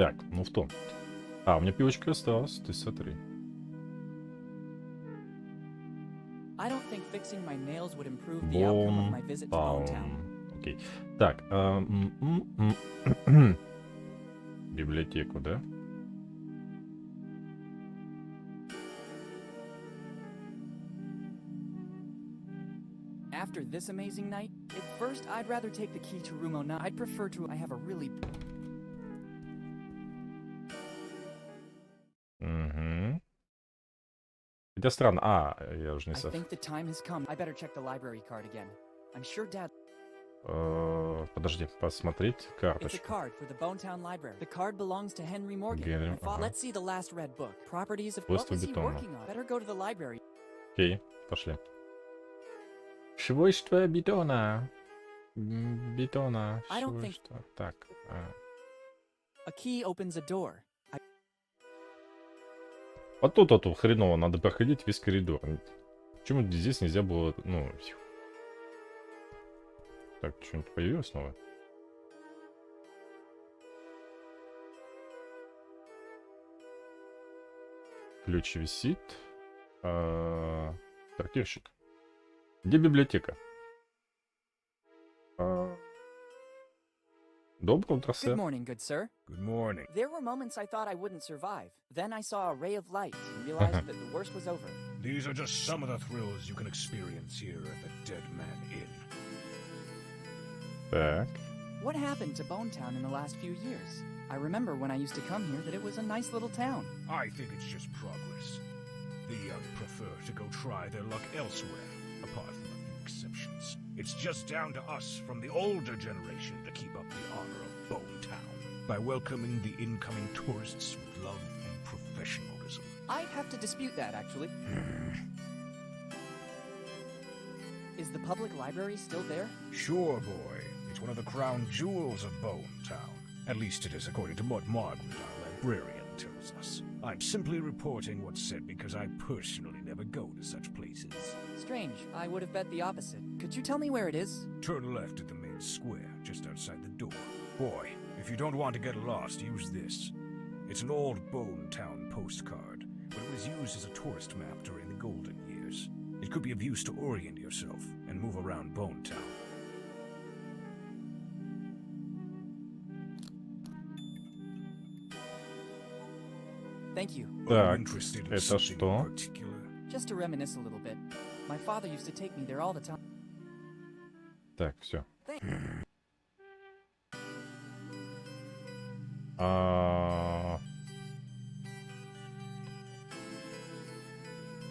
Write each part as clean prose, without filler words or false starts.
Так, ну в том. А, у меня пивочка осталась, ты смотри. Боун-Тауну. Окей. Так, библиотеку, да? After this amazing night, at first I'd rather take the key to room 09. I'd prefer to. I have a really. Угу. Хотя странно. А, я уже не I think the time has come. I better check the library card again. I'm sure Dad. Подожди, посмотреть It's a карточку. card for the Bountown Library. The card belongs to Henry Morgan. Генри, ага. Let's see the last read book. Properties of. Квест What was he Боун-Тауну. working on? Better go to the library. Окей, пошли. Свойства бетона. Бетона. I don't think- Свойства. Так. A key opens a door. Вот тут хреново, надо проходить весь коридор. Почему здесь нельзя было, ну... Так, что-нибудь появилось новое? Ключ висит. Трактирщик. Где библиотека? Доброе утро, Good сэр. morning, good sir. Good morning. There were moments I thought I wouldn't survive. Then I saw a ray of light and realized that the worst was over. These are just some of the thrills you can experience here at the Dead Man Inn. Так. What happened to Bonetown in the last few years? I remember when I used to come here that it was a nice little town. I think it's just progress. The young prefer to go try their luck elsewhere, apart from a few exceptions. It's just down to us from the older generation to keep up the honor of Bonetown by welcoming the incoming tourists with love and professionalism. I'd have to dispute that, actually. Is the public library still there? Sure, boy. It's one of the crown jewels of Bonetown. At least it is according to what Margaret, our librarian, tells us. I'm simply reporting what's said because I personally never go to such places. Strange. I would have bet the opposite. Could you tell me where it is? Turn left at the main square, just outside the door. Boy, if you don't want to get lost, use this. It's an old Bonetown postcard, but it was used as a tourist map during the golden years. It could be of use to orient yourself and move around Bonetown. Thank you. Так, Interested in это something что? in particular? Just to reminisce a little bit. My father used to take me there all the time. Так, все. Thank-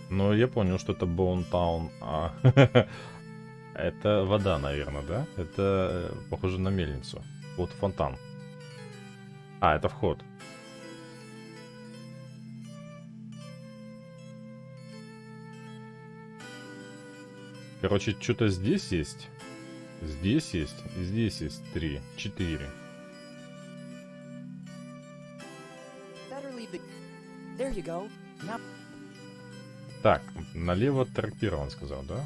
Ну, я понял, что это Боун-Таун. Это вода, наверное, да? Это похоже на мельницу. Вот фонтан. А, это вход. Короче, что-то здесь есть. Здесь есть. И здесь есть 3, 4. Better leave the. There you go. Now. Так, налево трактира, он сказал, да?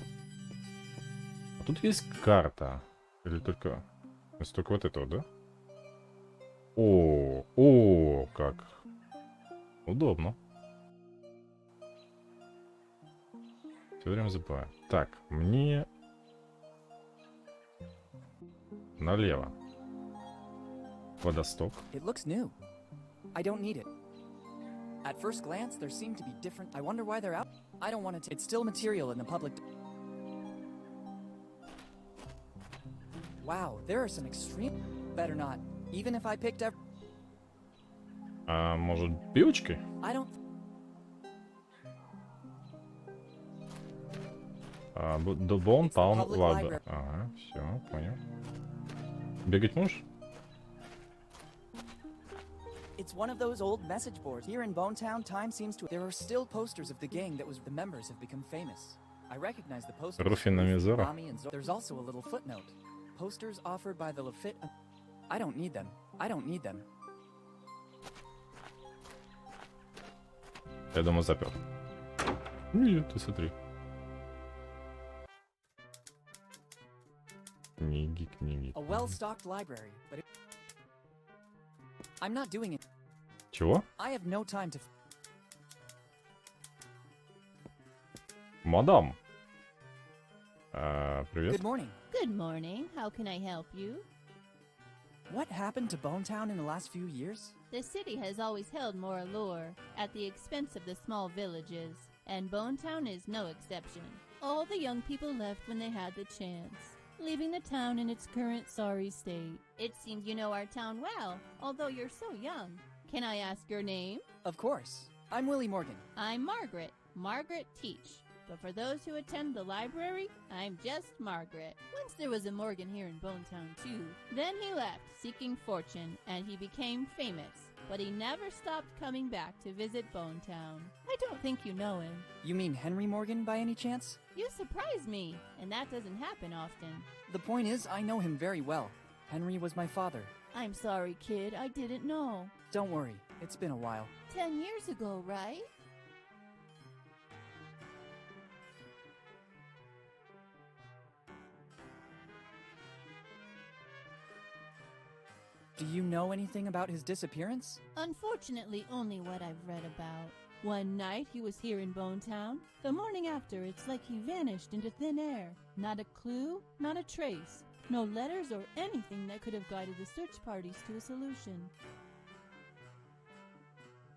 А тут есть карта. Или только... Если только вот это вот, да? О, как. Удобно. Все время забываю. Так, мне... Налево. Водосток. It looks new. I don't need it. At first glance, there seem to be different. I wonder why they're out. I don't want it to. It's still material in the public. Wow, there are some extreme. Better not. Even if I picked up. А может, пилочкой? I don't. До Боун-Таун It's the public ладно. library. Ага, все, понял. Бегать можешь? It's one of those old message boards. Here in Bonetown, time seems to. There are still posters of the gang that was. The members have become famous. I recognize the posters. Руфин на Мизора. Rami and There's also a little footnote. Posters offered by the Lafitte. I don't need them. I don't need them. Я думаю, запер. Нет, ты смотри. Книги. A well-stocked library, but I'm not doing it. Чего? I have no time to. Мадам. Привет. Good morning. Good morning. How can I help you? What happened to Boone-Town in the last few years? The city has always held more allure at the expense of the small villages, and Boone-Town is no exception. All the young people left when they had the chance, leaving the town in its current sorry state. It seems you know our town well, although you're so young. Can I ask your name? Of course. I'm Willy Morgan. I'm Margaret Teach. But for those who attend the library, I'm just Margaret. Once there was a Morgan here in Boone-Town too. Then he left, seeking fortune, and he became famous. But he never stopped coming back to visit Boone-Town. I don't think you know him. You mean Henry Morgan by any chance? You surprise me, and that doesn't happen often. The point is, I know him very well. Henry was my father. I'm sorry, kid, I didn't know. Don't worry, it's been a while. 10 years ago, right? Do you know anything about his disappearance? Unfortunately, only what I've read about. One night he was here in Boone-Town. The morning after, it's like he vanished into thin air. Not a clue, not a trace. No letters or anything that could have guided the search parties to a solution.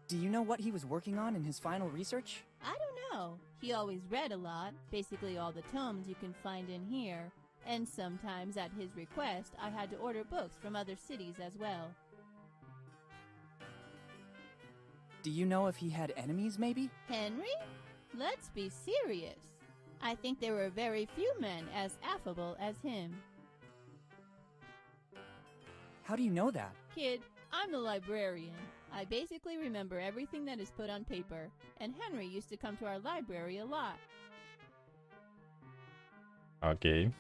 Do you know what he was working on in his final research? I don't know. He always read a lot, basically all the tomes you can find in here. And sometimes, at his request, I had to order books from other cities as well. Do you know if he had enemies, maybe? Henry? Let's be serious. I think there were very few men as affable as him. How do you know that? Kid, I'm the librarian. I basically remember everything that is put on paper, and Henry used to come to our library a lot. Окей.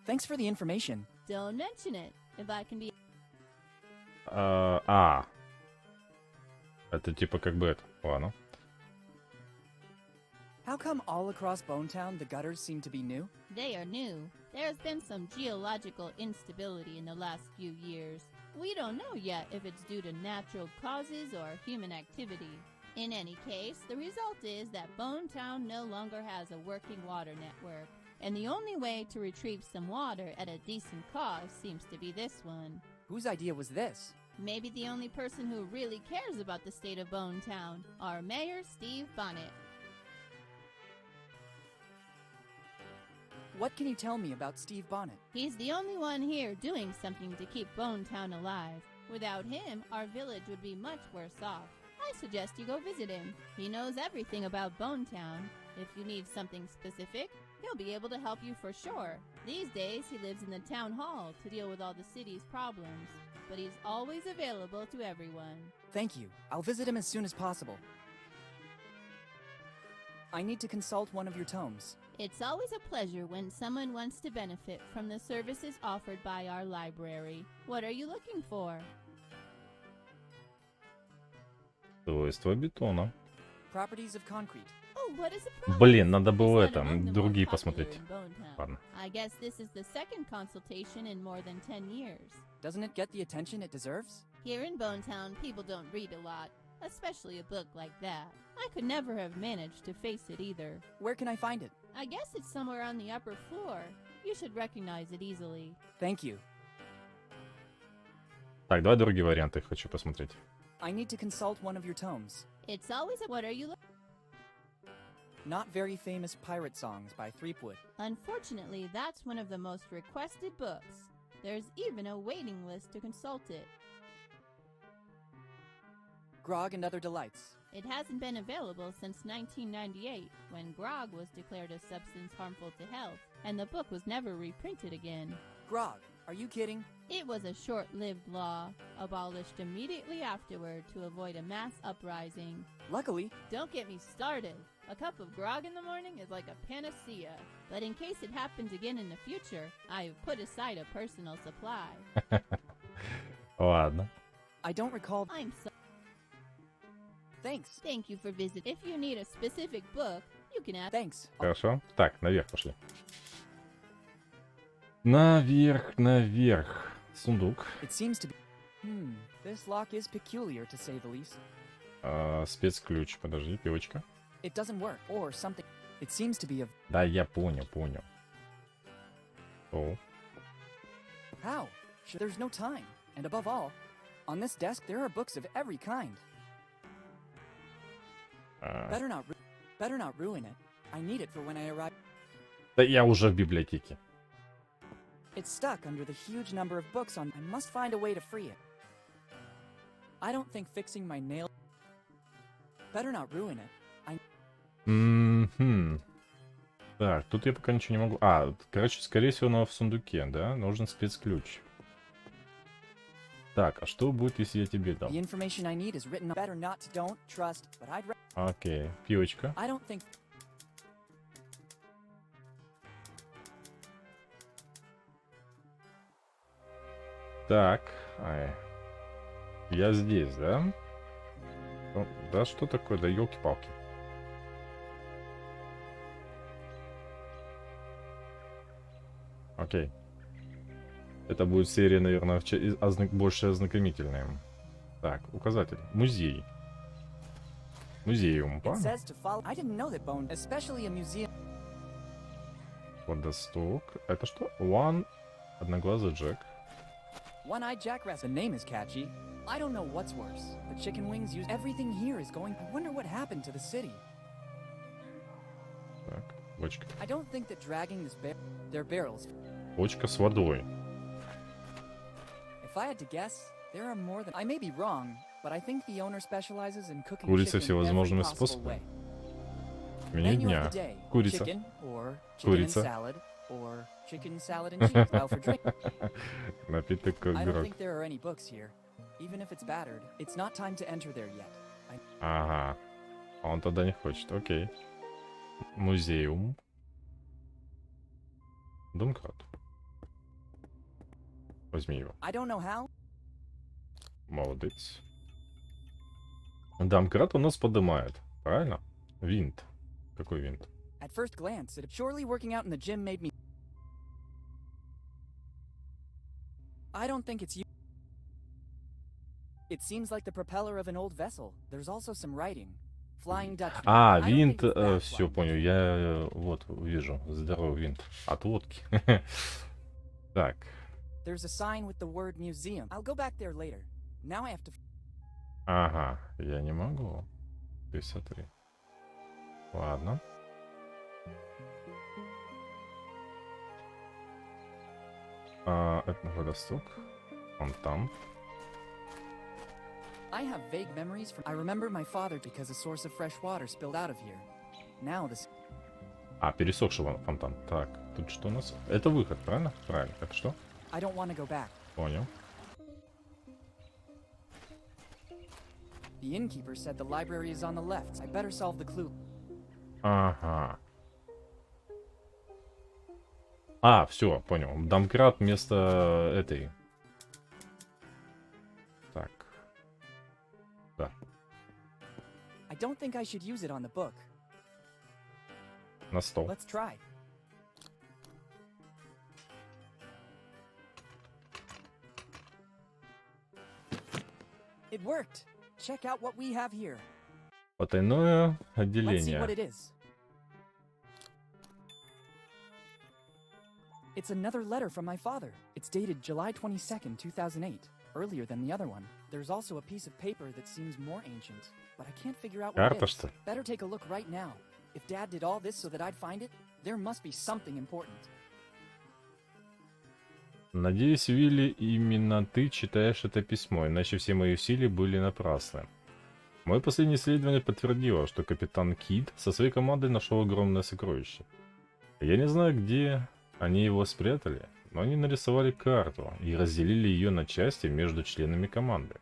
Thanks for the information. Don't mention it, if I can be... Это типа как бы это. Ладно. How come all across Boone-Town the gutters seem to be new? They are new. There's been some geological instability in the last few years. We don't know yet if it's due to natural causes or human activity. In any case, the result is that Boone-Town no longer has a working water network. And the only way to retrieve some water at a decent cost seems to be this one. Whose idea was this? Maybe the only person who really cares about the state of Boone-Town, our mayor, Steve Bonnet. What can you tell me about Steve Bonnet? He's the only one here doing something to keep Boone-Town alive. Without him, our village would be much worse off. I suggest you go visit him. He knows everything about Boone-Town. If you need something specific, he'll be able to help you for sure. These days, he lives in the town hall to deal with all the city's problems, but he's always available to everyone. Thank you. I'll visit him as soon as possible. I need to consult one of your tomes. It's always a pleasure when someone wants to benefit from the services offered by our library. What are you looking for? Свойства бетона. Properties of concrete. Oh, what is the problem? Блин, надо было It's это, not among the другие most popular посмотреть. in Boone-Town. Ладно. I guess this is the second consultation in more than 10 years. Doesn't it get the attention it deserves? Here in Boone-Town, people don't read a lot, especially a book like that. I could never have managed to face it either. Where can I find it? I guess it's somewhere on the upper floor. You should recognize it easily. Thank you. Так, давай другие варианты хочу посмотреть. I need to consult one of your tomes. It's always a... What are you... Not very famous pirate songs by Threepwood. Unfortunately, that's one of the most requested books. There's even a waiting list to consult it. Grog and Other Delights. It hasn't been available since 1998, when grog was declared a substance harmful to health, and the book was never reprinted again. Grog, are you kidding? It was a short-lived law, abolished immediately afterward to avoid a mass uprising. Luckily, Don't get me started. A cup of grog in the morning is like a panacea. But in case it happens again in the future, I have put aside a personal supply. Ладно. I don't recall. I'm so... Thanks. Thank you for visiting. If you need a specific book, you can ask... Thanks. Хорошо. Так, наверх пошли. Наверх, наверх. Сундук. It seems to be. This lock is peculiar, to say the least. Спецключ, подожди, пивочка. It doesn't work, or something. It seems to be a... Да, я понял. О, How? There's no time. And above all, on this desk there are books of every kind. Better not ruin it. I need it for when I arrive. да я уже в библиотеке. It's stuck under the huge number of books on... I must find a way to free it. I don't think fixing my nail... Better not ruin it. Так, тут я пока ничего не могу. Короче, скорее всего, оно в сундуке, да? Нужен спецключ. Так, а что будет, если я тебе дам? The information I need is written... Better not, don't trust, but I'd... Окей, пивочка. I don't think... Так, я здесь, да? Да что такое? Да елки-палки. Окей. Это будет серия, наверное, больше ознакомительная. Так, указатель. Музей. Музеум, правильно? Водосток. Это что? Одноглазый Джек. One-eyed Jackrabbit. The name is catchy. I don't know what's worse. The chicken wings use... Everything here is going... I wonder what happened to the city. Так, бочка. I don't think that dragging their barrels... Бочка с водой. If I had to guess, there are more than... I may be wrong, but I think the owner specializes in cooking Курица chicken всевозможными every possible способами. way. Меню Menu дня. of the day. Курица. Chicken, or chicken and Курица. salad, or chicken, salad, and cheese. Now for drink. Напиток I don't игрок. think there are any books here. Even if it's battered, it's not time to enter there yet. Ага. А он тогда не хочет. Окей. Музеум. Домкрат. Возьми его. I don't know how. Молодец. Домкрат у нас поднимает. Правильно? Винт. Какой винт? At first glance, surely working out in the gym made me... I don't think it's you. It seems like the propeller of an old vessel. There's also some writing. Flying Dutchman. I don't Винт. think it's that Все, flying понял. Я вот вижу. Здоровый винт. От лодки. Так. There's a sign with the word museum. I'll go back there later. Now I have to... Ага. Я не могу. 53. Ладно. Это водосток. Он там. I have vague memories from... I remember my father because a source of fresh water spilled out of here. Now this... Пересохший фонтан. Так, тут что у нас? Это выход, правильно? Правильно. Это что? I don't want to go back. Понял. The innkeeper said the library is on the left. I better solve the clue. Ага. Все, понял. Домкрат вместо этой. Так. Да. I don't think I should use it on the book. На стол. Let's try. It worked. Check out what we have here. Потайное Let's see отделение. what it is. It's another letter from my father. It's dated July 22nd, 2008. Earlier than the other one. There's also a piece of paper that seems more ancient, but I can't figure out what Карта, it is. что ли? Better take a look right now. If Dad did all this so that I'd find it, there must be something important. Надеюсь, Вилли, именно ты читаешь это письмо, иначе все мои усилия были напрасны. Мое последнее исследование подтвердило, что капитан Кид со своей командой нашел огромное сокровище. Я не знаю, где они его спрятали, но они нарисовали карту и разделили ее на части между членами команды.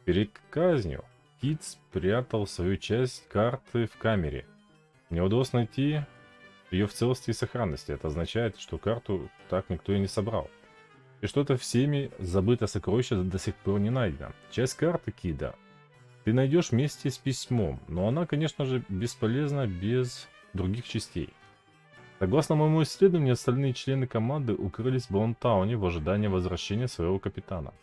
Перед казнью Кид спрятал свою часть карты в камере. Мне удалось найти ее в целости и сохранности. Это означает, что карту так никто и не собрал. И что-то всеми забытое сокровище до сих пор не найдено. Часть карты Кида ты найдешь вместе с письмом, но она, конечно же, бесполезна без других частей. Согласно моему исследованию, остальные члены команды укрылись в Боун-Тауне в ожидании возвращения своего капитана.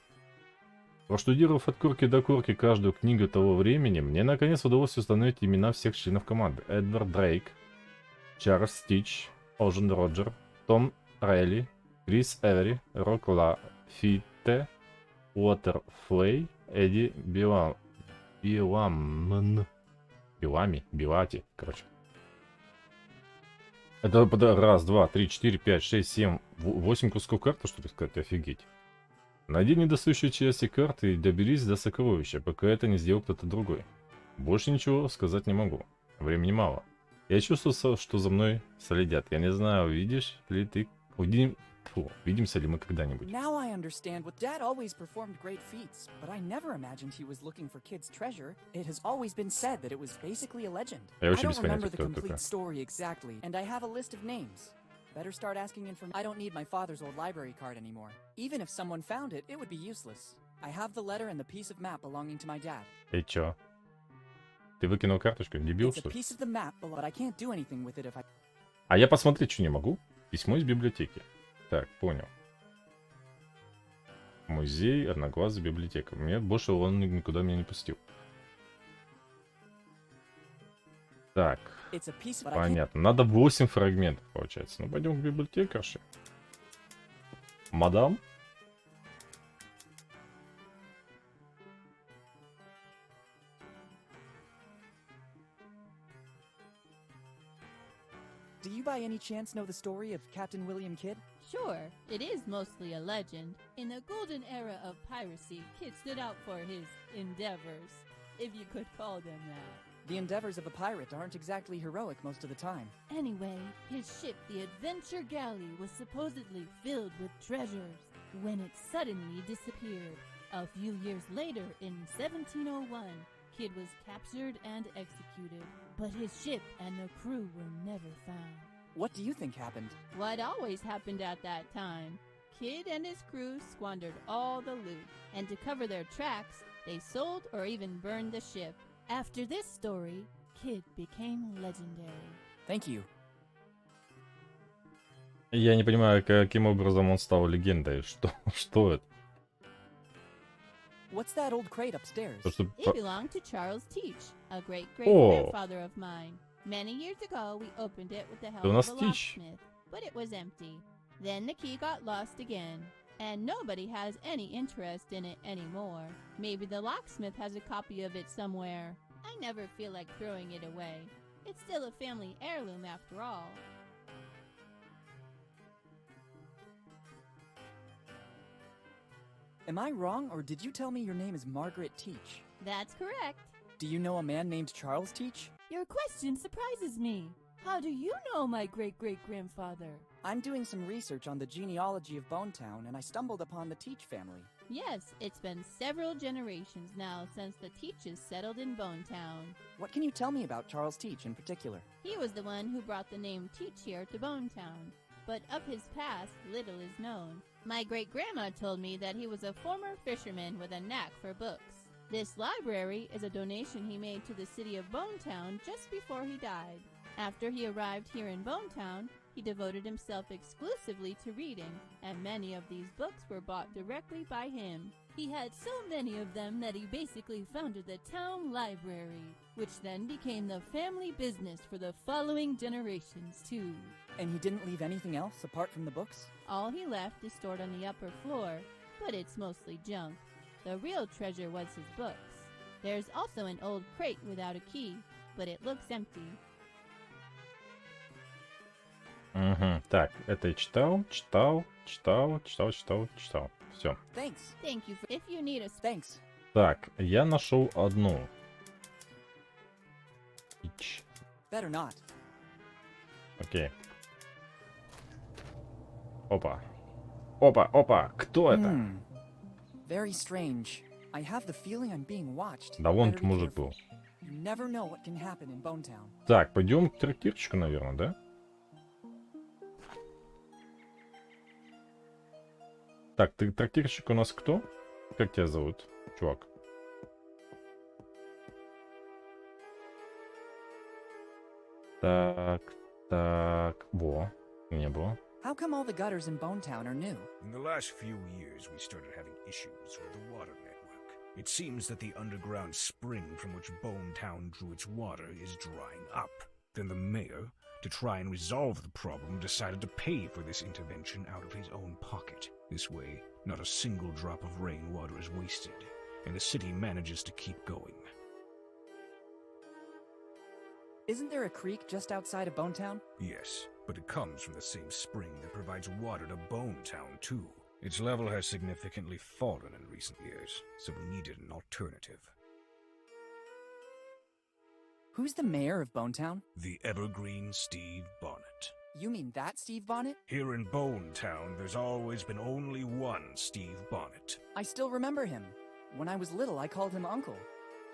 Проштудировав от корки до корки каждую книгу того времени, мне наконец удалось установить имена всех членов команды. Эдвард Дрейк, Чарльз Стич, Ожен Роджер, Том Релли, Крис Эвери, Рок Лафитте, Уотер Флей, Эдди Билати, короче. Это раз, два, три, четыре, пять, шесть, семь, 8 кусков карты, что ли, сказать, офигеть. Найди недостающие части карты и доберись до сокровища, пока это не сделал кто-то другой. Больше ничего сказать не могу. Времени мало. Я чувствую, что за мной следят. Я не знаю, видишь ли ты... Увидимся ли мы когда-нибудь. Now I understand what Dad always performed great feats, but I never imagined he was looking for kids' treasure. It has always been said that it was basically a legend. Я I вообще don't без remember понятия, the кто это complete такая. story exactly, and I have a list of names. Better start asking information. I don't need my father's old library card anymore. Even if someone found it, it would be useless. I have the letter and the piece of map belonging to my dad. И чё? Ты выкинул карточку? Дебил, It's a что ли? piece of the map, but I can't do anything with it if I... А я посмотреть что не могу? Письмо из библиотеки. Так, понял. Музей, одноглазый, библиотека. Мне больше он никуда меня не пустил. Так, It's a piece of... but I can't... понятно. Надо 8 фрагментов, получается. Ну, пойдем к библиотекарше. Мадам? Do you by any chance know the story of Captain William Kidd? Sure, it is mostly a legend. In the golden era of piracy, Kidd stood out for his endeavors, if you could call them that. The endeavors of a pirate aren't exactly heroic most of the time. Anyway, his ship, the Adventure Galley, was supposedly filled with treasures when it suddenly disappeared. A few years later, in 1701, Kidd was captured and executed, but his ship and the crew were never found. What do you think happened? What always happened at that time? Kidd and his crew squandered all the loot, and to cover their tracks, they sold or even burned the ship. After this story, Kidd became legendary. Thank you. Я не понимаю, каким образом он стал легендой. Что это? What's that old crate upstairs? То, что... It belonged to Charles Teach, a great-great-grandfather of mine. Many years ago, we opened it with the help у of нас a Teach. locksmith, but it was empty. Then the key got lost again, and nobody has any interest in it anymore. Maybe the locksmith has a copy of it somewhere. I never feel like throwing it away. It's still a family heirloom after all. Am I wrong, or did you tell me your name is Margaret Teach? That's correct. Do you know a man named Charles Teach? Your question surprises me. How do you know my great-great-grandfather? I'm doing some research on the genealogy of Boone-Town, and I stumbled upon the Teach family. Yes, it's been several generations now since the Teaches settled in Boone-Town. What can you tell me about Charles Teach in particular? He was the one who brought the name Teach here to Boone-Town, but of his past, little is known. My great-grandma told me that he was a former fisherman with a knack for books. This library is a donation he made to the city of Boone-Town just before he died. After he arrived here in Boone-Town, he devoted himself exclusively to reading, and many of these books were bought directly by him. He had so many of them that he basically founded the town library, which then became the family business for the following generations too. And he didn't leave anything else apart from the books? All he left is stored on the upper floor, but it's mostly junk. The real treasure was his books. There's also an old crate without a key, but it looks empty. Угу. Так, это я читал. Все. Thanks. Thank you for if you need a Thanks. Так, я нашел одну. Better not. Окей. Опа. Опа. Кто это? Very strange. I have the feeling I'm being watched. Да вон Better be мужик careful. был. You never know what can happen in Boone-Town. Так, пойдем к трактирчику, наверное, да? Так, ты трактирщик у нас кто? Как тебя зовут, чувак? Так, во, не было. How come all the gutters in Boone-Town are new? In the last few years, we started having issues with the water network. It seems that the underground spring from which Boun-Town drew its water is drying up. Then the mayor, to try and resolve the problem, decided to pay for this intervention out of his own pocket. This way, not a single drop of rainwater is wasted, and the city manages to keep going. Isn't there a creek just outside of Boun-Town? Yes, but it comes from the same spring that provides water to Boun-Town, too. Its level has significantly fallen in recent years, so we needed an alternative. Who's the mayor of Boun-Town? The evergreen Steve Bonnet. You mean that Steve Bonnet? Here in Boun-Town, there's always been only one Steve Bonnet. I still remember him. When I was little, I called him Uncle.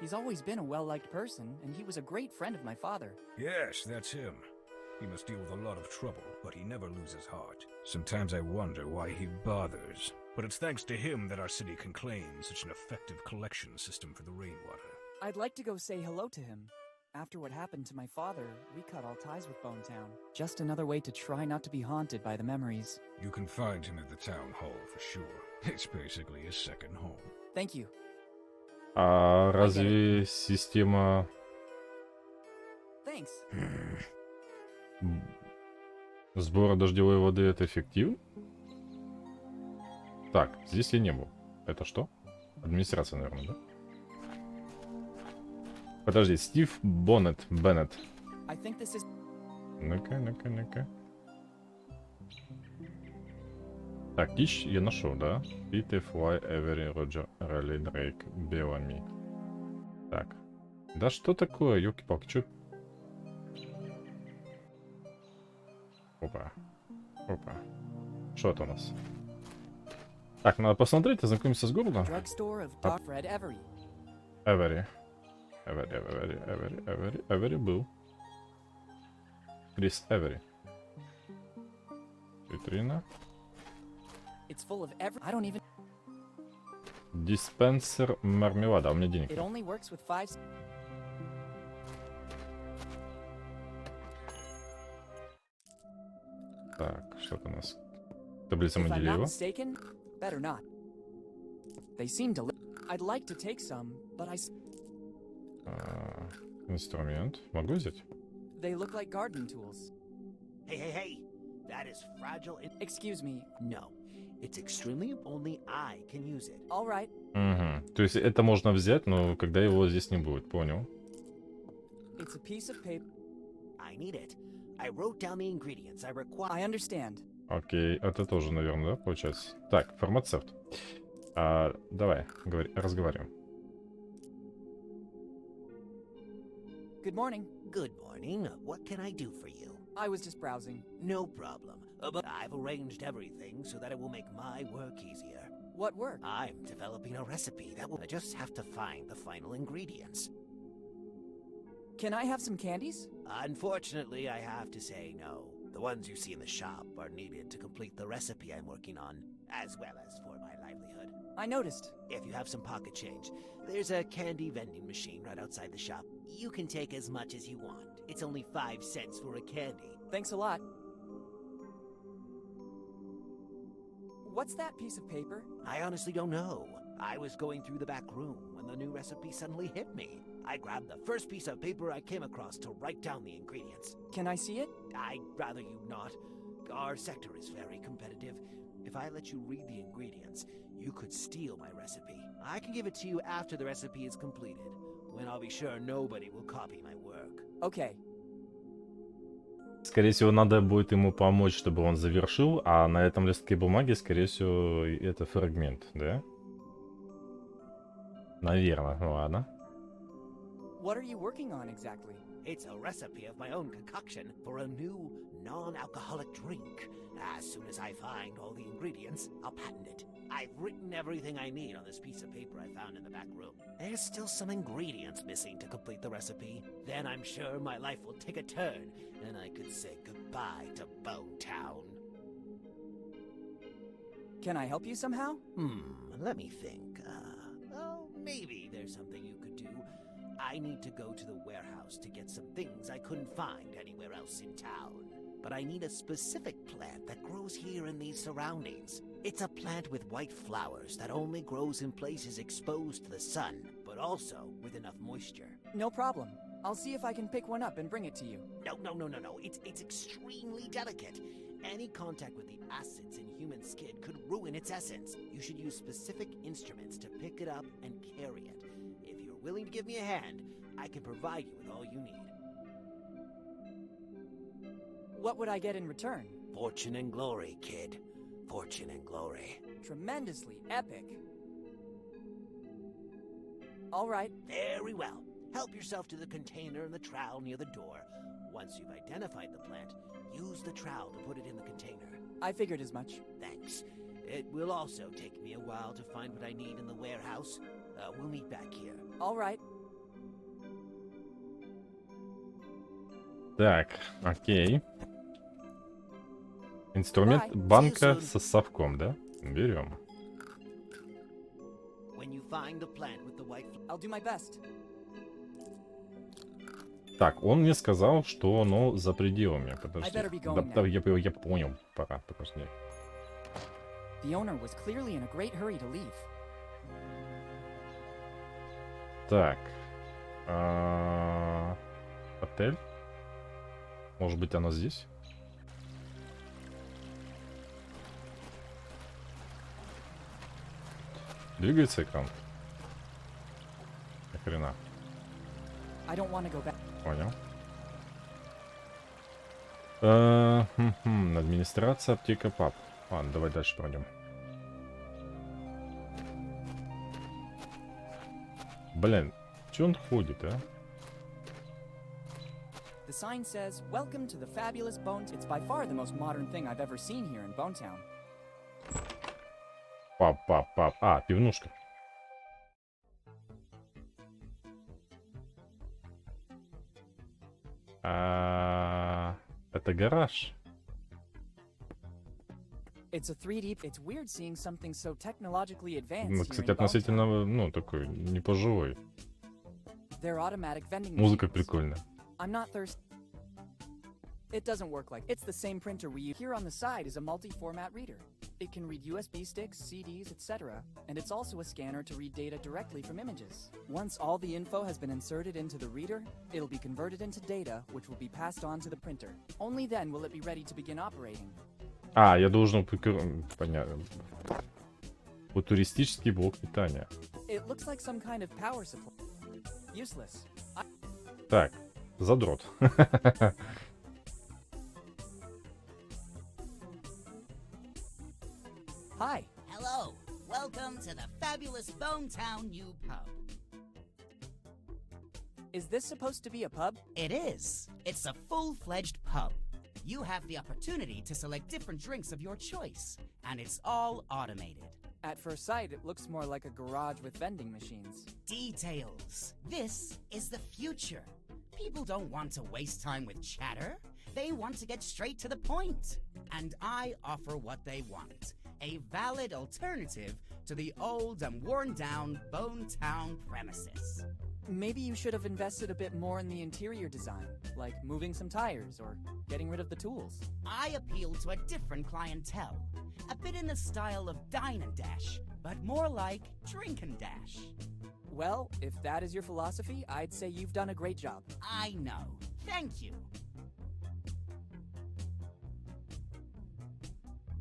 He's always been a well-liked person, and he was a great friend of my father. Yes, that's him. He must deal with a lot of trouble, but he never loses heart. Sometimes I wonder why he bothers. But it's thanks to him that our city can claim such an effective collection system for the rainwater. I'd like to go say hello to him. After what happened to my father, we cut all ties with Boun-Town. Just another way to try not to be haunted by the memories. You can find him at the town hall for sure. It's basically his second home. Thank you. А разве система Thanks. сбора дождевой воды это эффективно? Так, здесь я не был. Это что? Администрация, наверное, да? Подожди, Стив Боннет, Беннет. I think this is... Ну-ка. Так, Тич я нашел, да? Питер, Флай, Эвери, Роджер, Релли, Дрейк, Белами. Так. Да что такое, ёлки-палки, чё? Опа. Что это у нас? Так, надо посмотреть, ознакомиться с городом. Drugstore of Dr. Fred Every. Эвери был. Крис Эвери. Витрина. It's full of every... I don't even... Диспенсер мармелада. У меня денег It нет. only works with 5... Так, что-то у нас. Таблица If I'm not Менделеева. mistaken, better not. They seem to... I'd like to take some, but Инструмент. Могу взять? They look like gardening tools. Hey. That is fragile. Excuse me. No. It's extremely... Only I can use it. All right. Угу. То есть это можно взять, но когда его здесь не будет. Понял. It's a piece of paper. I need it. I wrote down the ingredients I require. I understand. Окей, это тоже, наверное, да, получается? Так, фармацевт. Давай, разговариваем. Good morning. Good morning. What can I do for you? I was just browsing. No problem. But I've arranged everything so that it will make my work easier. What work? I'm developing a recipe that will... I just have to find the final ingredients. Can I have some candies? Unfortunately, I have to say no. The ones you see in the shop are needed to complete the recipe I'm working on, as well as for my livelihood. I noticed. If you have some pocket change, there's a candy vending machine right outside the shop. You can take as much as you want. It's only 5 cents for a candy. Thanks a lot. What's that piece of paper? I honestly don't know. I was going through the back room when the new recipe suddenly hit me. I grabbed the first piece of paper I came across to write down the ingredients. Can I see it? I'd rather you not. Our sector is very competitive. If I let you read the ingredients, you could steal my recipe. I can give it to you after the recipe is completed, when I'll be sure nobody will copy my work. Okay. Скорее всего, надо будет ему помочь, чтобы он завершил, а на этом листке бумаги, скорее всего, это фрагмент, да? Наверное, ну ладно. What are you working on exactly? It's a recipe of my own concoction for a new non-alcoholic drink. As soon as I find all the ingredients, I'll patent it. I've written everything I need on this piece of paper I found in the back room. There's still some ingredients missing to complete the recipe. Then I'm sure my life will take a turn, and I could say goodbye to Boun-Town. Can I help you somehow? Let me think. Maybe there's something you could do. I need to go to the warehouse to get some things I couldn't find anywhere else in town. But I need a specific plant that grows here in these surroundings. It's a plant with white flowers that only grows in places exposed to the sun, but also with enough moisture. No problem. I'll see if I can pick one up and bring it to you. No. It's extremely delicate. Any contact with the acids in human skin could ruin its essence. You should use specific instruments to pick it up and carry it. If you're willing to give me a hand, I can provide you with all you need. What would I get in return? Fortune and glory, kid. Fortune and glory. Tremendously epic. All right. Very well. Help yourself to the container and the trowel near the door. Once you've identified the plant, use the trowel to put it in the container. I figured as much. Thanks. It will also take me a while to find what I need in the warehouse. We'll meet back here. All right. Так, окей. Инструмент банка со совком, да? Берем. When you find the plant with the white... I'll do my best. Так, он мне сказал, что оно за пределами. Подожди. Да, я понял. Пора, подожди. The owner was clearly in a great hurry to leave. Так. Отель? Может быть, оно здесь? Двигается экран? Ни хрена. I don't want to go back. Понял. Администрация, аптека, паб. Ладно, давай дальше пройдем. Блин, че он ходит, а? The sign says, "Welcome to the fabulous Bones." It's by far the most modern thing I've ever seen here in Bountown. Паб. А, пивнушка. Это гараж. It's a 3D. It's weird seeing something so technologically advanced Ну, here кстати, in относительно, Bountown. ну, такой, не пожилой. They're automatic vending Музыка machines. прикольная. I'm not thirsty. It doesn't work like it's the same printer we use. Here on the side is a multi-format reader. It can read USB sticks, CDs, etc. And it's also a scanner to read data directly from images. Once all the info has been inserted into the reader, it'll be converted into data, which will be passed on to the printer. Only then will it be ready to begin operating. А, я должен... Понятно. Футуристический блок питания. It looks like some kind of power supply. Useless. Так, задрот. Hi. Hello. Welcome to the fabulous Bountown New Pub. Is this supposed to be a pub? It is. It's a full-fledged pub. You have the opportunity to select different drinks of your choice, and it's all automated. At first sight, it looks more like a garage with vending machines. Details. This is the future. People don't want to waste time with chatter. They want to get straight to the point. And I offer what they want. A valid alternative to the old and worn-down Bountown premises. Maybe you should have invested a bit more in the interior design, like moving some tires or getting rid of the tools. I appeal to a different clientele. A bit in the style of Dine and Dash, but more like Drink and Dash. Well, if that is your philosophy, I'd say you've done a great job. I know. Thank you.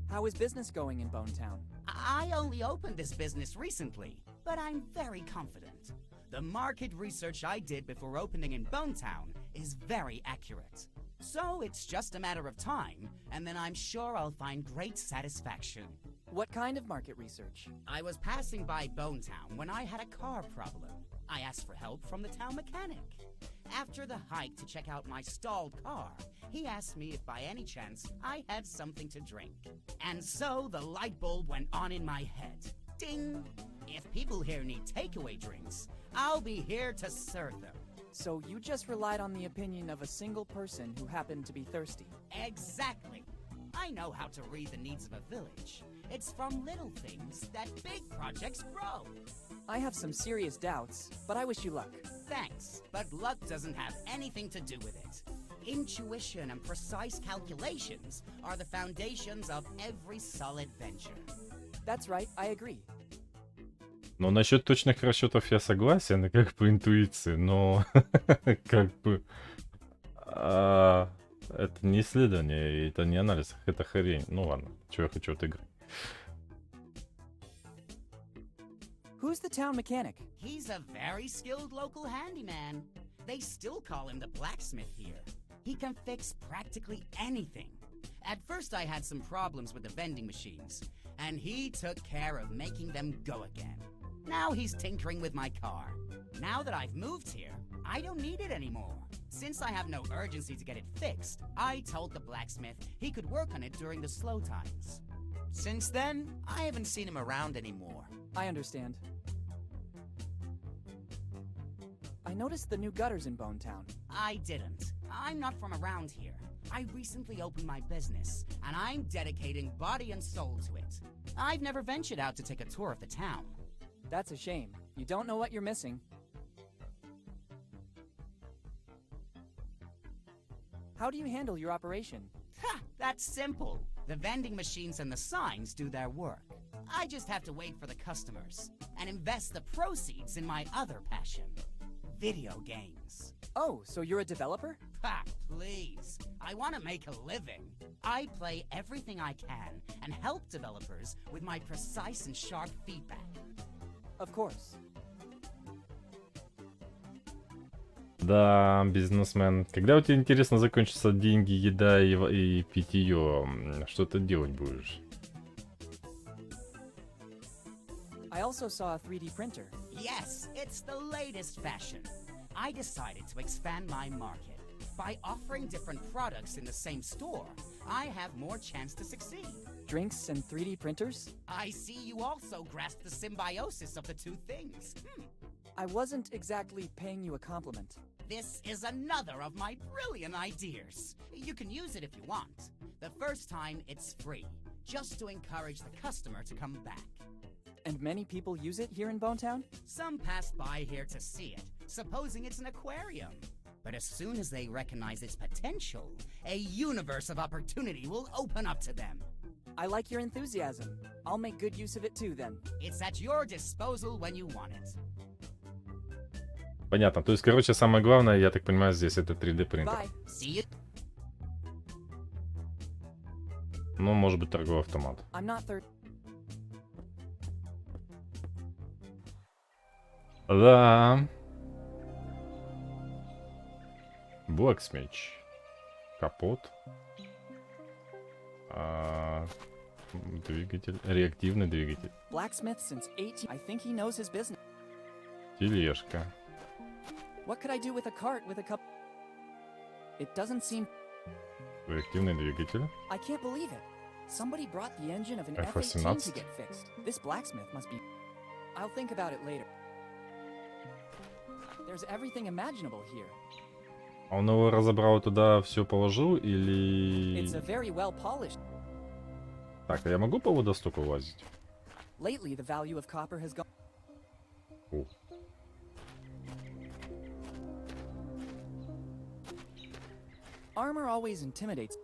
How is business going in Bountown? I only opened this business recently, but I'm very confident. The market research I did before opening in Bountown is very accurate. So it's just a matter of time, and then I'm sure I'll find great satisfaction. What kind of market research? I was passing by Bountown when I had a car problem. I asked for help from the town mechanic. After the hike to check out my stalled car, he asked me if by any chance I had something to drink. And so the light bulb went on in my head. Ding! If people here need takeaway drinks, I'll be here to serve them. So you just relied on the opinion of a single person who happened to be thirsty. Exactly. I know how to read the needs of a village. It's from little things that big projects grow. I have some serious doubts, but I wish you luck. Thanks, but luck doesn't have anything to do with it. Intuition and precise calculations are the foundations of every solid venture. That's right, I agree. Но насчет точных расчетов я согласен, как по интуиции, но как бы это не исследование, это не анализ, это хрень. Ну ладно, что я хочу от игры. Who's the town mechanic? He's a very skilled local handyman. They still call him the blacksmith here. He can fix practically anything. At first I had some problems with the vending machines, and he took care of making them go again. Now he's tinkering with my car. Now that I've moved here, I don't need it anymore. Since I have no urgency to get it fixed, I told the blacksmith he could work on it during the slow times. Since then, I haven't seen him around anymore. I understand. I noticed the new gutters in Boone-Town. I didn't. I'm not from around here. I recently opened my business, and I'm dedicating body and soul to it. I've never ventured out to take a tour of the town. That's a shame. You don't know what you're missing. How do you handle your operation? Ha! That's simple. The vending machines and the signs do their work. I just have to wait for the customers and invest the proceeds in my other passion, video games. Oh, so you're a developer? Ha! Please. I want to make a living. I play everything I can and help developers with my precise and sharp feedback. Of course. Да, бизнесмен. Когда у тебя, интересно, закончатся деньги, еда и питье, что ты делать будешь? I also saw a 3D printer. Yes, it's the latest fashion. I decided to expand my market. By offering different products in the same store, I have more chance to succeed. Drinks and 3D printers? I see you also grasp the symbiosis of the two things. I wasn't exactly paying you a compliment. This is another of my brilliant ideas. You can use it if you want. The first time, it's free, just to encourage the customer to come back. And many people use it here in Boone-Town? Some pass by here to see it, supposing it's an aquarium. But as soon as they recognize its potential, a universe of opportunity will open up to them. I like your enthusiasm. I'll make good use of it too, then. It's at your disposal when you want it. Понятно. То есть, короче, самое главное, я так понимаю, здесь это 3D принтер. Bye. See you. Ну, может быть, торговый автомат. I'm not third. Да. Blacksmith. Капот. Двигатель. Реактивный двигатель. Blacksmith since 18. I think he knows his business. Тележка. What could I do with a cart with a cup? It doesn't seem... Реактивный двигатель. I can't believe it. Somebody brought the engine of an F-18 to get fixed. This blacksmith must be... I'll think about it later. There's everything imaginable here. Он его разобрал, туда все положил или... It's a very well polished. Так, а я могу по водостоку лазить? Lately, the value of copper has gone... О. Armor always intimidates.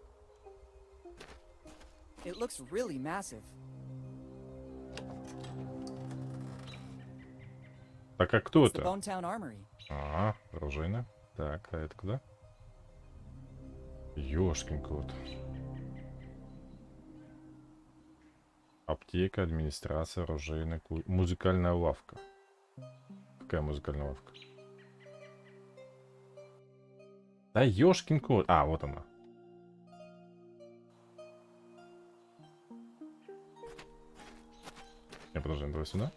It looks really massive. Так, а кто It's the это? Boone-Town Armory. Ага, оружейная. Так, а это куда? Ёшкин кот. Аптека, администрация, оружейная, музыкальная лавка. Какая музыкальная лавка? Да ёшкин кот. А, вот она. Я продолжаем, давай сюда.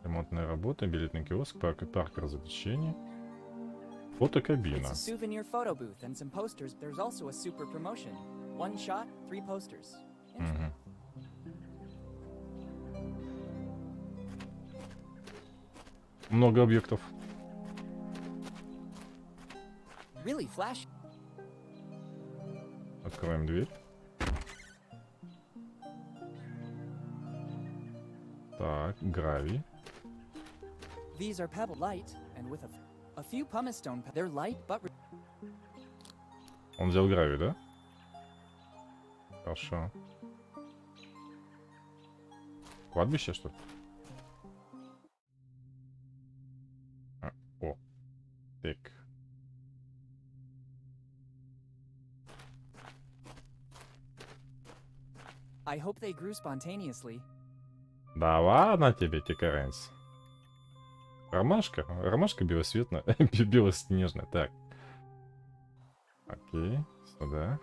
Ремонтная работа, билетный киоск, парк развлечений. Фотокабина. It's a souvenir photo booth and some posters. There's also a super promotion. 1 shot, 3 posters. Мгм. Много объектов. Really flash. Откроем дверь. Так, гравий. These are pebble light and with a few pumice stone. They're light but Он взял гравий, да? Хорошо. Кладбище, что ли? О. Так. I hope they grew spontaneously. Да ладно тебе, Тикаренс. Ромашка? Ромашка белосветная, белоснежная. Так. Окей, сюда.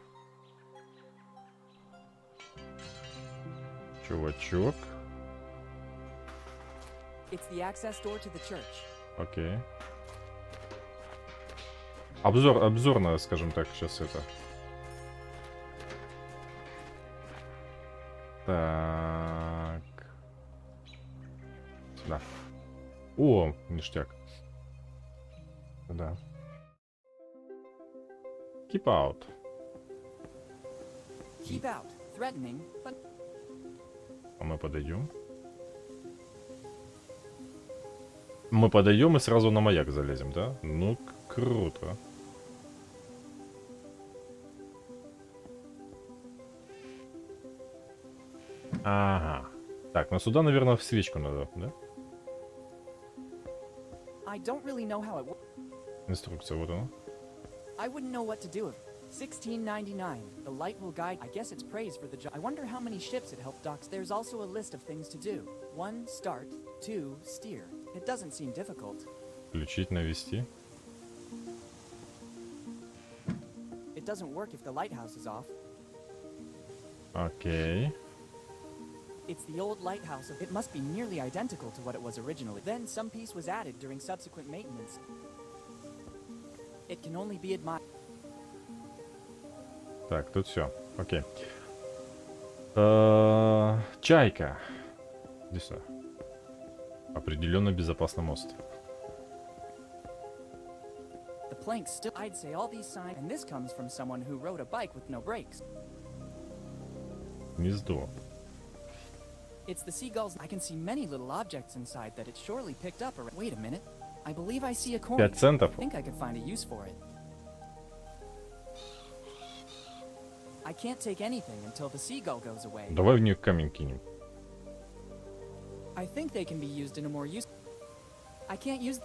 Чувачок. It's the access door to the church. Окей. Обзорно, скажем так, сейчас это. Так. Сюда. О, ништяк. Да. Keep out. Keep out. Threatening, but А мы подойдем. Мы подойдем и сразу на маяк залезем, да? Ну, круто. Ага. Так, ну сюда, наверное, в свечку надо, да? I don't really know how it works. Инструкция, вот она. I wouldn't know what to do. 1699. The light will guide. I guess it's praise for the job. I wonder how many ships it helped docks. There's also a list of things to do. 1. Start. 2. Steer. It doesn't seem difficult. Включить, навести. It doesn't work if the lighthouse is off. Окей. It's the old lighthouse. It must be nearly identical to what it was originally. Then some piece was added during subsequent maintenance. It can only be admired. Так, тут все. Окей. Чайка. Иди сюда. Определенно безопасный мост. The planks still. I'd say all these signs. And this comes from someone who rode a bike with no brakes. Гнездо. It's the seagulls. I can see many little objects inside that it surely picked up. Wait a minute. I believe I see a coin. 5 центов. I think I could find a use for it. I can't take anything until the seagull goes away. Давай в нее камень кинем. I think they can be used in a more use. I can't use.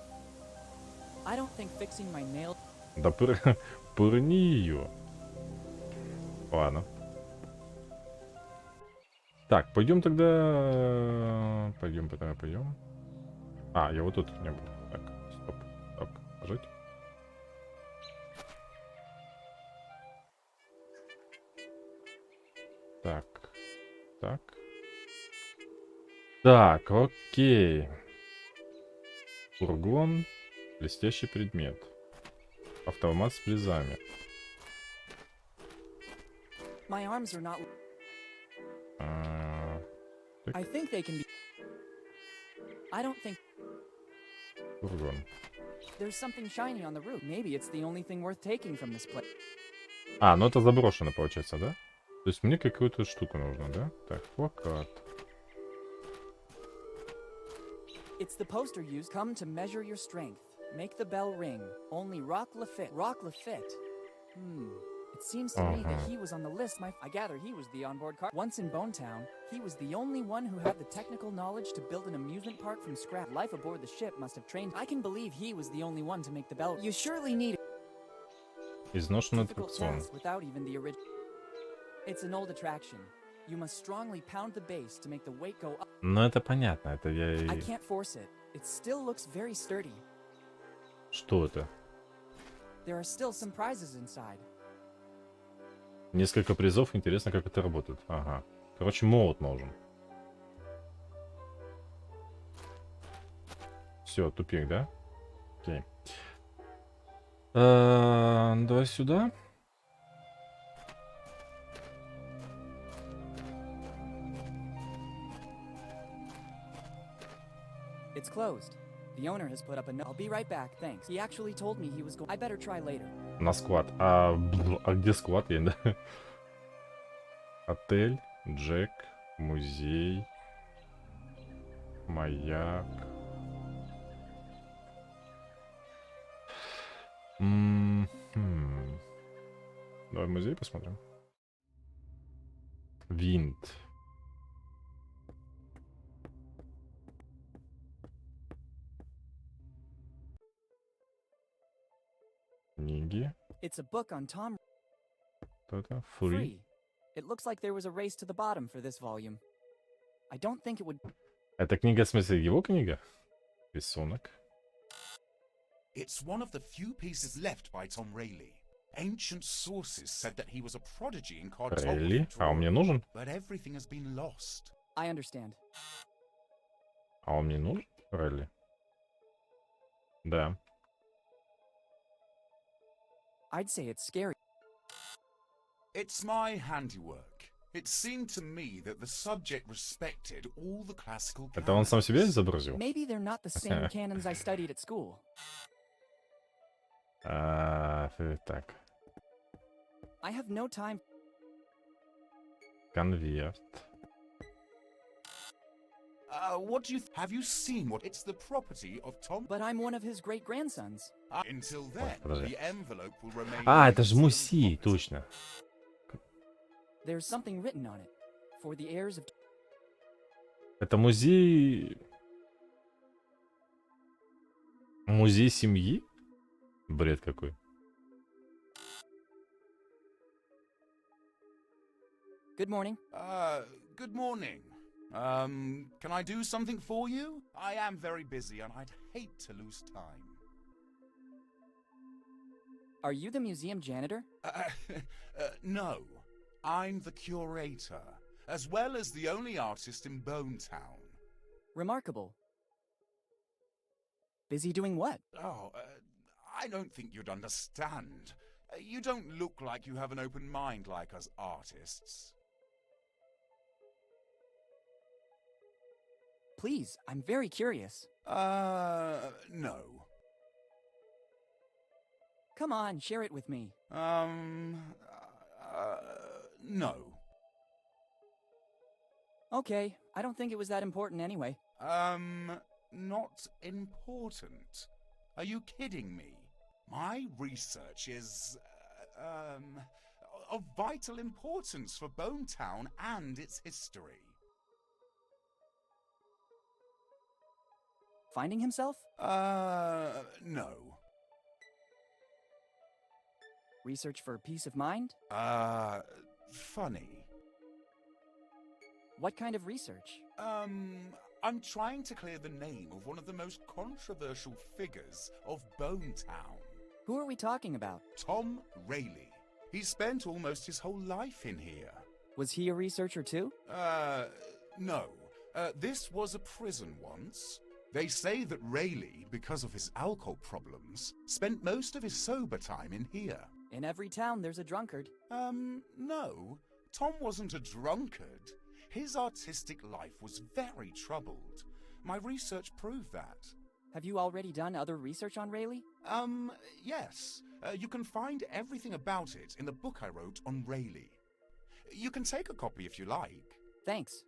I don't think fixing my nail. Да пырни ее. Ладно. Так, пойдем тогда. Пойдем. А, я вот тут не был. Так, стоп. Так, жить. Так. Так, окей. Фургон. Блестящий предмет. Автомат с призами. My arms are not. I think they can be. I don't think. Фургон. There's something shiny on the roof. Maybe it's the only thing worth taking from this place. А, ну это заброшено, получается, да? То есть мне какую-то штуку нужно, да? Так, плакат. It's the poster used. Come to measure your strength. Make the bell ring. Only Rock Lafitte. It seems to me that he was on the list. I gather he was the onboard car. Once in Boun-Taunu, he was the only one who had the technical knowledge to build an amusement park from scratch. Life aboard the ship must have trained. I can believe he was the only one to make the bell. You surely need Изношенный difficult аттракцион. task without even the original. It's an old attraction. You must strongly pound the base to make the weight go up. Ну это понятно, это я I и... can't force it. It still looks very sturdy. Что это? There are still some prizes inside. Несколько призов, интересно, как это работает. Ага. Короче, молот нужен. Все, тупик, да? Окей. Давай сюда. It's closed. The owner has put up a note. I'll be right back, thanks. He actually told me he was going. I better try later. На склад. А где склад? Я не... Отель, Джек, музей, маяк. Давай музей посмотрим. Винт. Книги. It's a book on Tom Кто-то. Фри. Free. It looks like there was a race to the bottom for this volume. I don't think it would. Это книга, в смысле, его книга? Рисунок. It's one of the few pieces left by Tom Rayleigh. Ancient sources said that he was a prodigy in cartography, Релли. А он мне нужен? but everything has been lost. I understand. А он мне нужен? Релли. Да. I'd say it's scary. It's my handiwork. It seemed to me that the subject respected all the classical Это он сам себя canons. изобразил? Maybe they're not the same canons I studied at school. Так. I have no time. Конверт. What do you have you seen what it's the property of Tom? But I'm one of his great grandsons. Until then, подожди. the envelope will remain. Это же his музей, property. точно. There's something written on it. For the heirs of. Это музей... Музей семьи? Бред какой. Good morning. Good morning. Can I do something for you? I am very busy and I'd hate to lose time. Are you the museum janitor? No. I'm the curator, as well as the only artist in Boune-Tauну. Remarkable. Busy doing what? I don't think you'd understand. You don't look like you have an open mind like us artists. Please, I'm very curious. No. Come on, share it with me. No. Okay, I don't think it was that important anyway. Not important. Are you kidding me? My research is, of vital importance for Boune-Taunu and its history. Finding himself? No. Research for peace of mind? Funny. What kind of research? I'm trying to clear the name of one of the most controversial figures of Boune-Taunu. Who are we talking about? Tom Rayleigh. He spent almost his whole life in here. Was he a researcher too? No. This was a prison once. They say that Rayleigh, because of his alcohol problems, spent most of his sober time in here. In every town, there's a drunkard. No. Tom wasn't a drunkard. His artistic life was very troubled. My research proved that. Have you already done other research on Rayleigh? Yes. You can find everything about it in the book I wrote on Rayleigh. You can take a copy if you like. Thanks.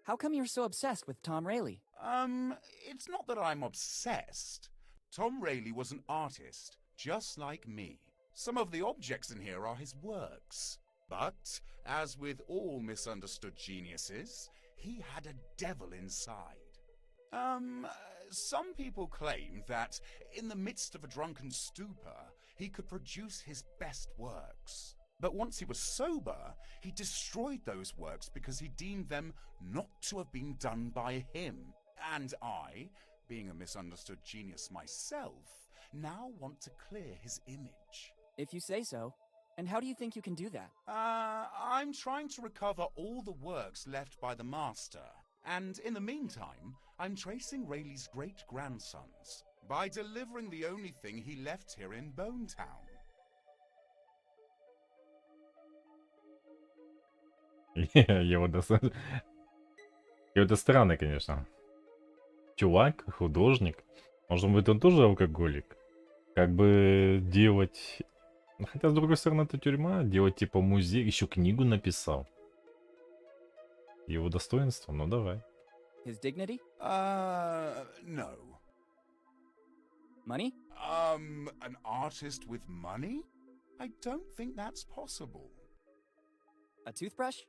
How come you're so obsessed with Tom Rayleigh? It's not that I'm obsessed. Tom Rayleigh was an artist, just like me. Some of the objects in here are his works. But, as with all misunderstood geniuses, he had a devil inside. Some people claim that, in the midst of a drunken stupor, he could produce his best works. But once he was sober, he destroyed those works because he deemed them not to have been done by him. And I, being a misunderstood genius myself, now want to clear his image. If you say so. And how do you think you can do that? I'm trying to recover all the works left by the master. And in the meantime, I'm tracing Rayleigh's great-grandsons by delivering the only thing he left here in Boune-Taunu. Это странно, конечно. Чувак, художник. Может быть, он тоже алкоголик? Как бы делать... Хотя, с другой стороны, это тюрьма. Делать типа музей. Еще книгу написал. Его достоинство? Ну, давай. His dignity? No. Money? An artist with money? I don't think that's possible. A toothbrush?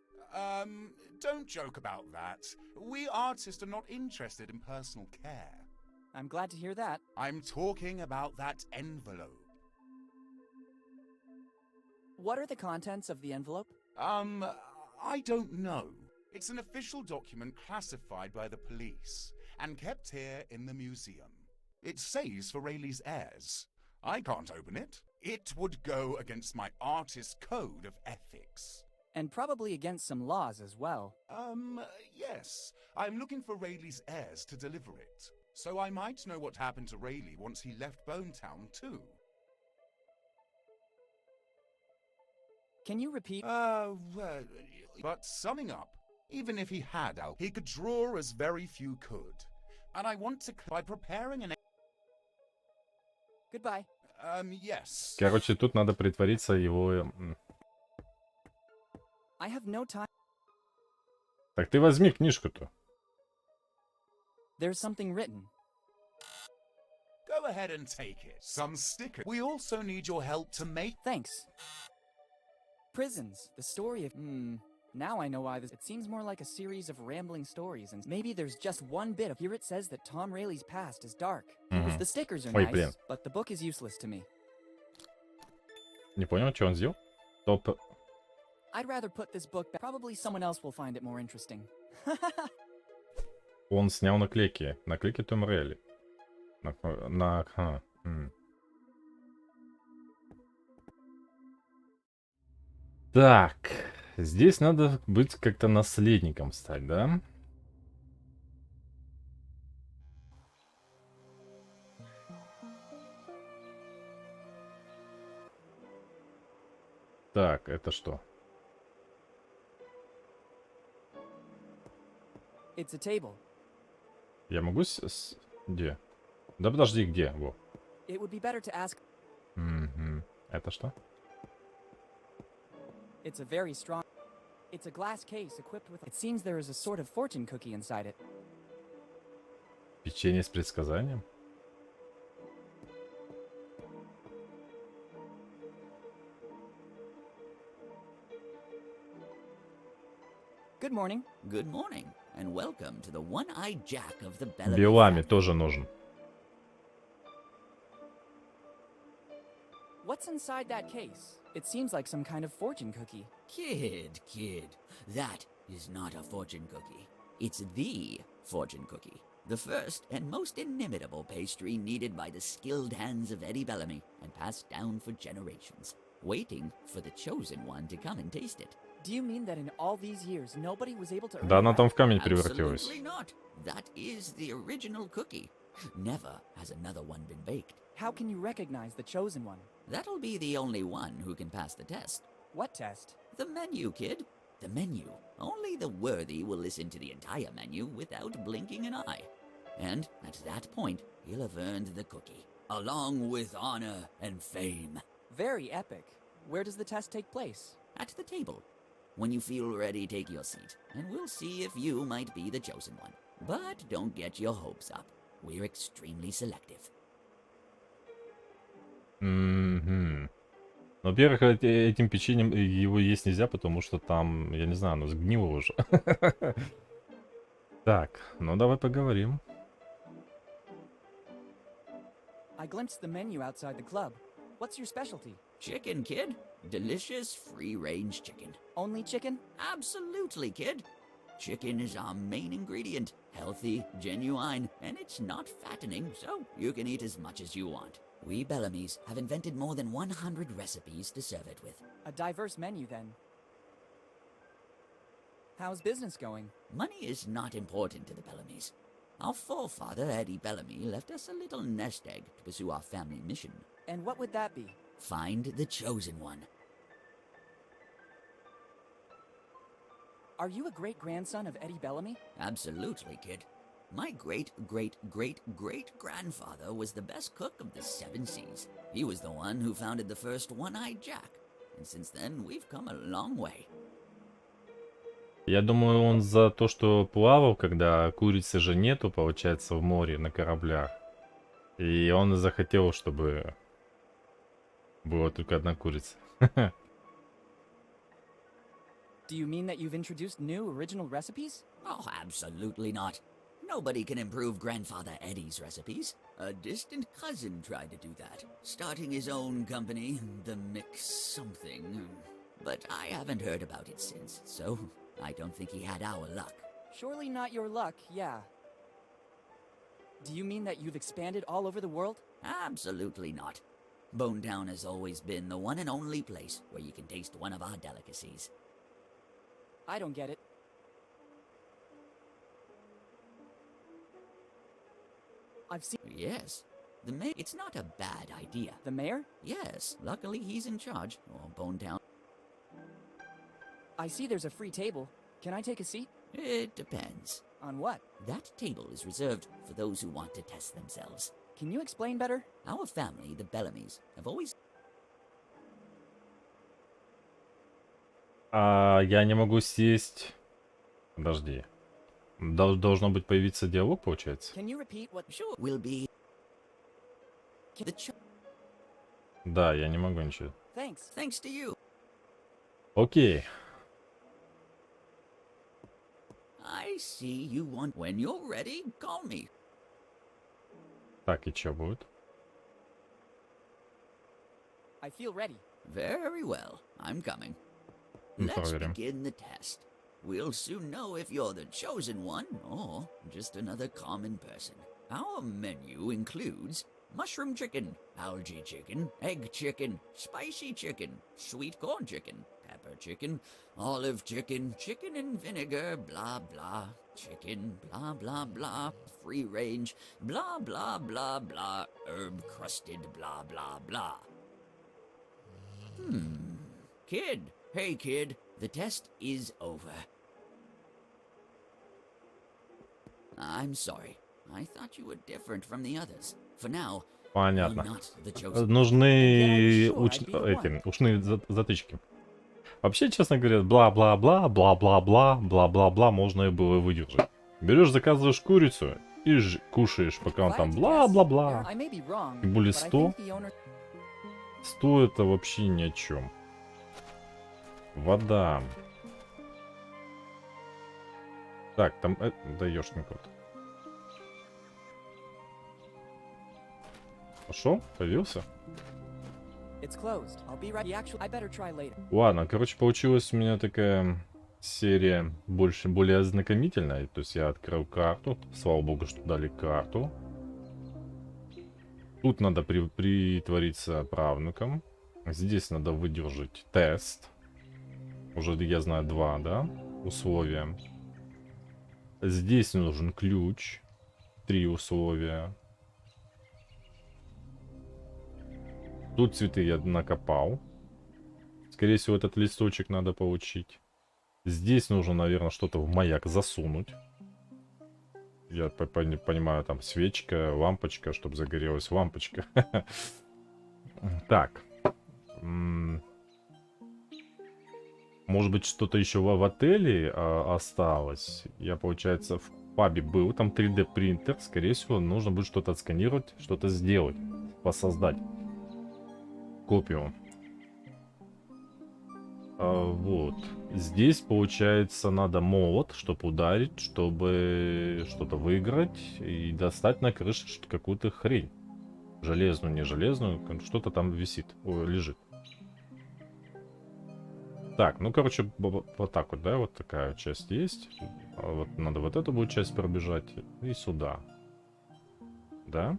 Don't joke about that. We artists are not interested in personal care. I'm glad to hear that. I'm talking about that envelope. What are the contents of the envelope? I don't know. It's an official document classified by the police and kept here in the museum. It says for Rayleigh's heirs. I can't open it. It would go against my artist's code of ethics. And probably against some laws as well. Yes. I'm looking for Rayleigh's heirs to deliver it. So I might know what happened to Rayleigh once he left Bones-Town too. Can you repeat? But summing up, even if he had out, he could draw as very few could. And I want to, by preparing an... Goodbye. Yes. Короче, тут надо притвориться его... I have no time. Так ты возьми книжку-то. There's something written. Go ahead and take it. Some stickers. We also need your help to make... Thanks. Prisons. The story of... Now I know why this... It seems more like a series of rambling stories, and maybe there's just one bit of... Here it says that Tom Rayleigh's past is dark. The stickers are Ой, nice, блин. but the book is useless to me. Не понял, что он сделал? Топ... I'd rather put this book back. Probably someone else will find it more interesting. Он снял наклейки. Наклейки Том Рейли. Так. Здесь надо быть как-то наследником стать, да? Так, это что? It's a table. Я могу где? Да подожди, где? Во. It would be better to ask. Это что? It's a very strong... It's a glass case equipped with... It seems there is a sort of fortune cookie inside it. Печенье с предсказанием? Good morning. Good morning, and welcome to the one-eyed Jack of the Bellamy Белами family. тоже нужен. What's inside that case? It seems like some kind of fortune cookie. Kid, that is not a fortune cookie. It's the fortune cookie. The first and most inimitable pastry needed by the skilled hands of Eddie Bellamy and passed down for generations, waiting for the chosen one to come and taste it. Do you mean that in all these years, nobody was able to... Да она там в камень Absolutely превратилась. not. That is the original cookie. Never has another one been baked. How can you recognize the chosen one? That'll be the only one who can pass the test. What test? The menu, kid. The menu. Only the worthy will listen to the entire menu without blinking an eye. And at that point, he'll have earned the cookie, along with honor and fame. Very epic. Where does the test take place? At the table. When you feel ready, take your seat, and we'll see if you might be the chosen one. But don't get your hopes up. We're extremely selective. Ну, во-первых, этим печеньем его есть нельзя, потому что там, я не знаю, оно сгнило уже. Так, ну давай поговорим. I glimpsed the menu outside the club. What's your specialty? Chicken, kid. Delicious free-range chicken. Only chicken? Absolutely, kid. Chicken is our main ingredient. Healthy, genuine, and it's not fattening, so you can eat as much as you want. We Bellamys have invented more than 100 recipes to serve it with. A diverse menu, then. How's business going? Money is not important to the Bellamys. Our forefather, Eddie Bellamy, left us a little nest egg to pursue our family mission. And what would that be? Find the chosen one. Are you a great-grandson of Eddie Bellamy? Absolutely, kid. My great-great-great-great-grandfather was the best cook of the 7 seas. He was the one who founded the first one-eyed Jack. And since then, we've come a long way. Я думаю, он за то, что плавал, когда курицы же нету, получается, в море на кораблях. И он захотел, чтобы была только одна курица. Do you mean that you've introduced new original recipes? Oh, absolutely not. Nobody can improve Grandfather Eddie's recipes. A distant cousin tried to do that, starting his own company, the Mix something. But I haven't heard about it since, so I don't think he had our luck. Surely not your luck, yeah. Do you mean that you've expanded all over the world? Absolutely not. Boone-Town has always been the one and only place where you can taste one of our delicacies. I don't get it. I've seen Yes, the mayor. It's not a bad idea. the mayor? Yes, luckily he's in charge. Oh, Boone-Town. I see there's a free table. Can I take a seat? It depends. On what? That table is reserved for those who want to test themselves. Can you explain better? Our family, the Bellamys, have always... Я не могу сесть. Подожди. Должно быть появиться диалог, получается? Can you repeat what? Sure, will be... The Да, я не могу ничего. Thanks. Thanks to you. Окей. I see you want... When you're ready, call me. Так, и что будет? I feel ready. Very well, I'm coming. Ну, Let's проверим. begin the test. We'll soon know if you're the chosen one or just another common person. Our menu includes mushroom chicken, algae chicken, egg chicken, spicy chicken, sweet corn chicken, pepper chicken, olive chicken, chicken and vinegar, blah blah, chicken, blah blah blah, free range, blah blah blah blah, herb crusted, blah blah blah. Kid, hey kid, the test is over. I'm sorry. I thought you were different from the others. For now, you're Понятно. not the chosen. Нужны Yeah, sure, I'd be the ушные затычки. Вообще, честно говоря, бла-бла-бла, бла-бла-бла, бла-бла-бла можно и было выдержать. Берешь, заказываешь курицу и кушаешь, пока он там If I had to guess, бла-бла-бла. I may be wrong, Тем более but I 100. think the owner... 100 это вообще ни о чем. Вода. Так, там... Да ёшкин кот. Пошел? Появился? It's closed. I'll be right. The actual... I better try later. Ладно, короче, получилась у меня такая серия более ознакомительная. То есть я открыл карту. Слава богу, что дали карту. Тут надо притвориться правнуком. Здесь надо выдержать тест. Уже, я знаю, 2, да? Условия. Здесь нужен ключ. 3 условия. Тут цветы я накопал. Скорее всего, этот листочек надо получить. Здесь нужно, наверное, что-то в маяк засунуть. Я понимаю, там свечка, лампочка, чтобы загорелась лампочка. Так. Может быть, что-то еще в отеле осталось. Я, получается, в пабе был. Там 3D принтер. Скорее всего, нужно будет что-то отсканировать, что-то сделать. Воссоздать копию. Вот. Здесь, получается, надо молот, чтобы ударить, чтобы что-то выиграть и достать на крыше какую-то хрень. Железную, не железную, что-то там висит, лежит. Так, ну, короче, вот так вот, да, вот такая часть есть. Вот надо вот эту будет часть пробежать и сюда. Да?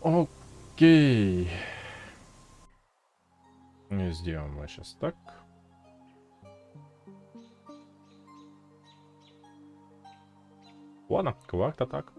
Окей. И сделаем мы сейчас так. Ладно, как-то так.